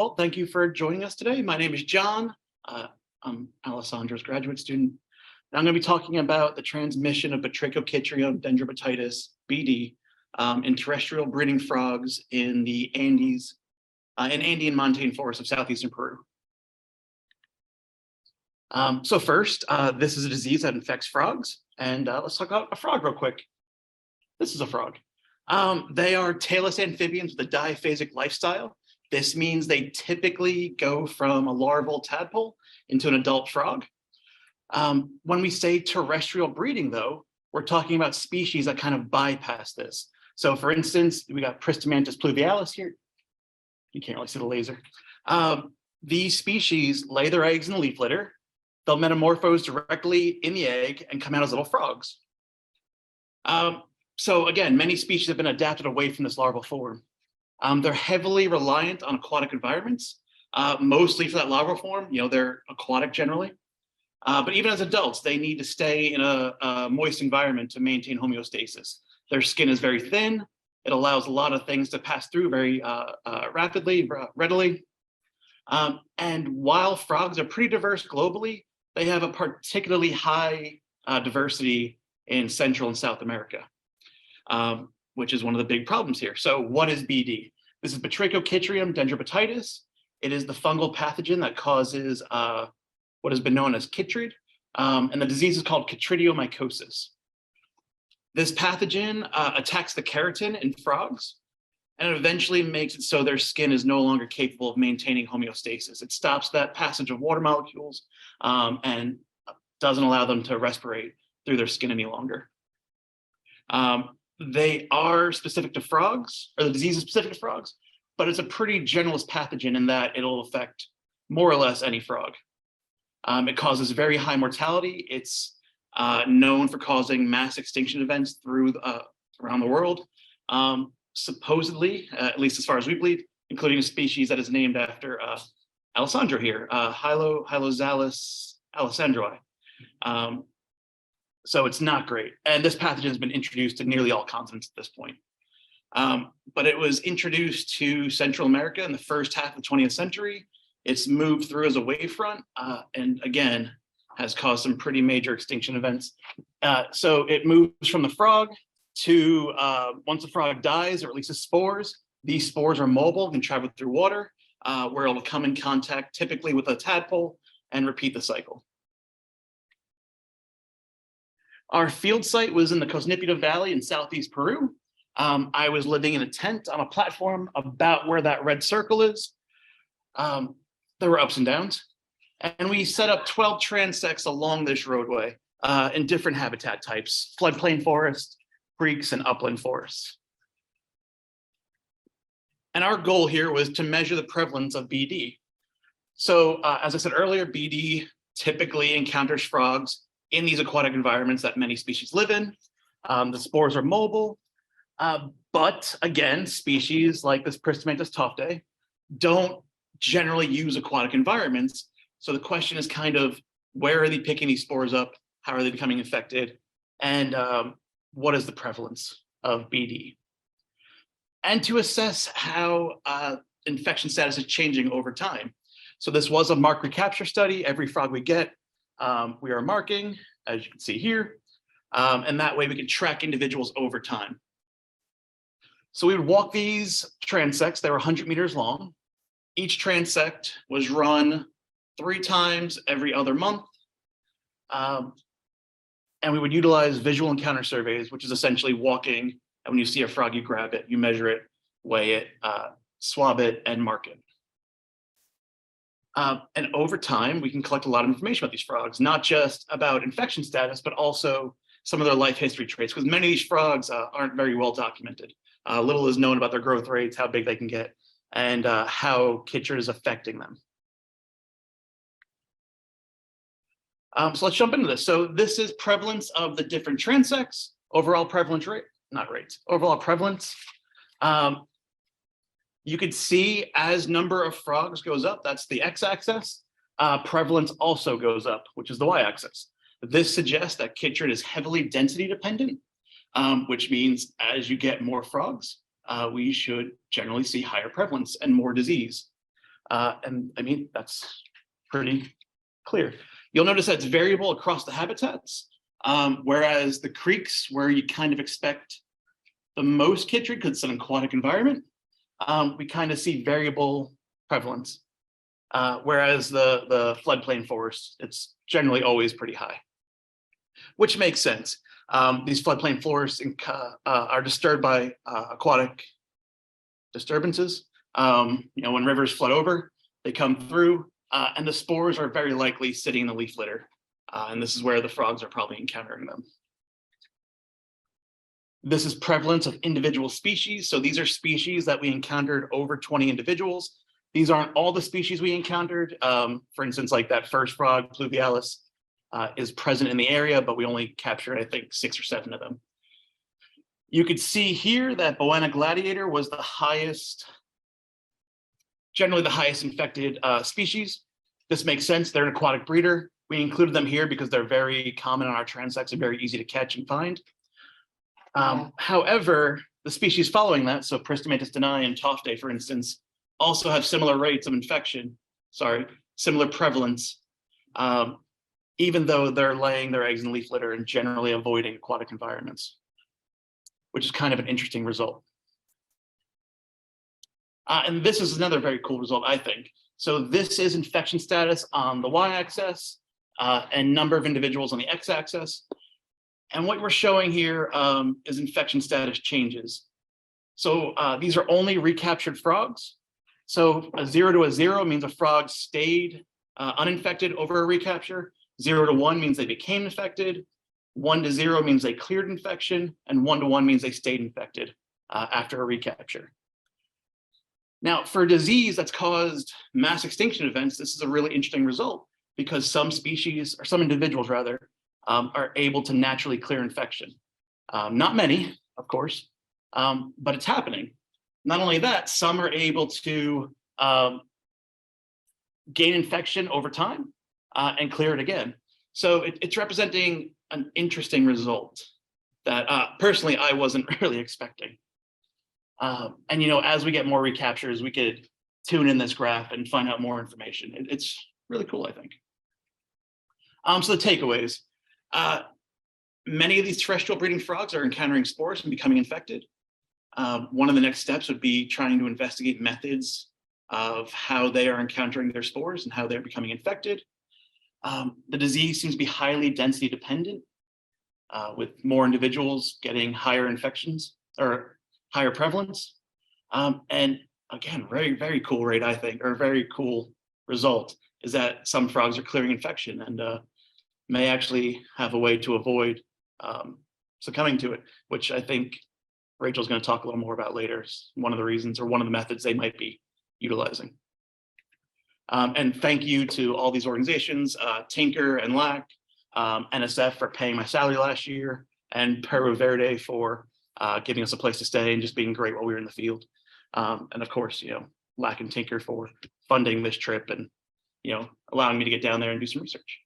default, thank you for joining us today. My name is John. I'm Alessandro's graduate student. And I'm going to be talking about the transmission of Batrachochytrium dendrobatidis, BD, in terrestrial breeding frogs in the Andes, in Andean montane forests of southeastern Peru. So first, this is a disease that infects frogs. And let's talk about a frog real quick. This is a frog. They are tailless amphibians with a diphasic lifestyle. This means they typically go from a larval tadpole into an adult frog. When we say terrestrial breeding, though, we're talking about species that kind of bypass this. So for instance, we got Pristimantis pluvialis here. You can't really see the laser. These species lay their eggs in the leaf litter. They'll metamorphose directly in the egg and come out as little frogs. So again, many species have been adapted away from this larval form. They're heavily reliant on aquatic environments, mostly for that larval form. You know, they're aquatic generally. But even as adults, they need to stay in a moist environment to maintain homeostasis. Their skin is very thin. It allows a lot of things to pass through very readily. And while frogs are pretty diverse globally, they have a particularly high diversity in Central and South America, which is one of the big problems here. So what is BD? This is Batrachochytrium dendrobatidis. It is the fungal pathogen that causes what has been known as chytrid, and the disease is called chytridiomycosis. This pathogen attacks the keratin in frogs, and it eventually makes it so their skin is no longer capable of maintaining homeostasis. It stops that passage of water molecules and doesn't allow them to respirate through their skin any longer. They are specific to frogs, or the disease is specific to frogs, but it's a pretty generalist pathogen in that it'll affect more or less any frog. It causes very high mortality. It's known for causing mass extinction events around the world. Supposedly, at least as far as we believe, including a species that is named after Alessandro here, Hylozalis alessandroi. So it's not great. And this pathogen has been introduced to nearly all continents at this point. But it was introduced to Central America in the first half of the 20th century. It's moved through as a wave front, and again, has caused some pretty major extinction events. So it moves from the frog to, once the frog dies, it releases spores. These spores are mobile, can travel through water, where it'll come in contact typically with a tadpole and repeat the cycle. Our field site was in the Cosnipita Valley in southeast Peru. I was living in a tent on a platform about where that red circle is. There were ups and downs. And we set up 12 transects along this roadway in different habitat types: floodplain forest, creeks, and upland forests. And our goal here was to measure the prevalence of BD. So as I said earlier, BD typically encounters frogs in these aquatic environments that many species live in. The spores are mobile, but again, species like this Pristimantis tofte don't generally use aquatic environments. So the question is kind of, where are they picking these spores up? How are they becoming infected? And what is the prevalence of BD? And to assess how infection status is changing over time. So this was a mark recapture study. Every frog we get, we are marking, as you can see here. And that way we can track individuals over time. So we would walk these transects. They were 100 meters long. Each transect was run 3 times every other month. And we would utilize visual encounter surveys, which is essentially walking, and when you see a frog, you grab it, you measure it, weigh it, swab it, and mark it. And over time, we can collect a lot of information about these frogs, not just about infection status, but also some of their life history traits, because many of these frogs aren't very well documented. Little is known about their growth rates, how big they can get, and how chytrid is affecting them. So let's jump into this. So this is prevalence of the different transects, overall prevalence rate, not rates, overall prevalence. You could see as number of frogs goes up, that's the x-axis, prevalence also goes up, which is the y-axis. This suggests that chytrid is heavily density dependent, which means as you get more frogs, we should generally see higher prevalence and more disease. And I mean, that's pretty clear. You'll notice that it's variable across the habitats, whereas the creeks, where you kind of expect the most chytrid because it's an aquatic environment, we kind of see variable prevalence. Whereas the floodplain forest, it's generally always pretty high, which makes sense. These floodplain forests are disturbed by aquatic disturbances. When rivers flood over, they come through, and the spores are very likely sitting in the leaf litter. And this is where the frogs are probably encountering them. This is prevalence of individual species. So these are species that we encountered over 20 individuals. These aren't all the species we encountered. For instance, like that first frog, pluvialis, is present in the area, but we only captured, I think, 6 or 7 of them. You could see here that Boana gladiator was the highest, generally the highest infected species. This makes sense. They're an aquatic breeder. We included them here because they're very common on our transects and very easy to catch and find. However, the species following that, so Pristomantis deni and Tofte, for instance, also have similar rates of infection, similar prevalence, even though they're laying their eggs in leaf litter and generally avoiding aquatic environments, which is kind of an interesting result. And this is another very cool result, I think. So this is infection status on the y-axis and number of individuals on the x-axis. And what we're showing here is infection status changes. So these are only recaptured frogs. So a 0 to a 0 means a frog stayed uninfected over a recapture. 0 to 1 means they became infected. 1 to 0 means they cleared infection. And 1 to 1 means they stayed infected after a recapture. Now, for a disease that's caused mass extinction events, this is a really interesting result because some species, or some individuals rather, are able to naturally clear infection. Not many, of course, but it's happening. Not only that, some are able to gain infection over time and clear it again. So it's representing an interesting result that personally I wasn't really expecting. And as we get more recaptures, we could tune in this graph and find out more information. It's really cool, I think. So the takeaways. Many of these terrestrial breeding frogs are encountering spores and becoming infected. One of the next steps would be trying to investigate methods of how they are encountering their spores and how they're becoming infected. The disease seems to be highly density dependent, with more individuals getting higher infections or higher prevalence. And again, very, very cool rate, I think, or very cool result is that some frogs are clearing infection and may actually have a way to avoid succumbing to it, which I think Rachel's going to talk a little more about later. It's one of the reasons or one of the methods they might be utilizing. And thank you to all these organizations, Tinker and LAC, NSF for paying my salary last year, and Perro Verde for giving us a place to stay and just being great while we were in the field. And of course, LAC and Tinker for funding this trip and allowing me to get down there and do some research.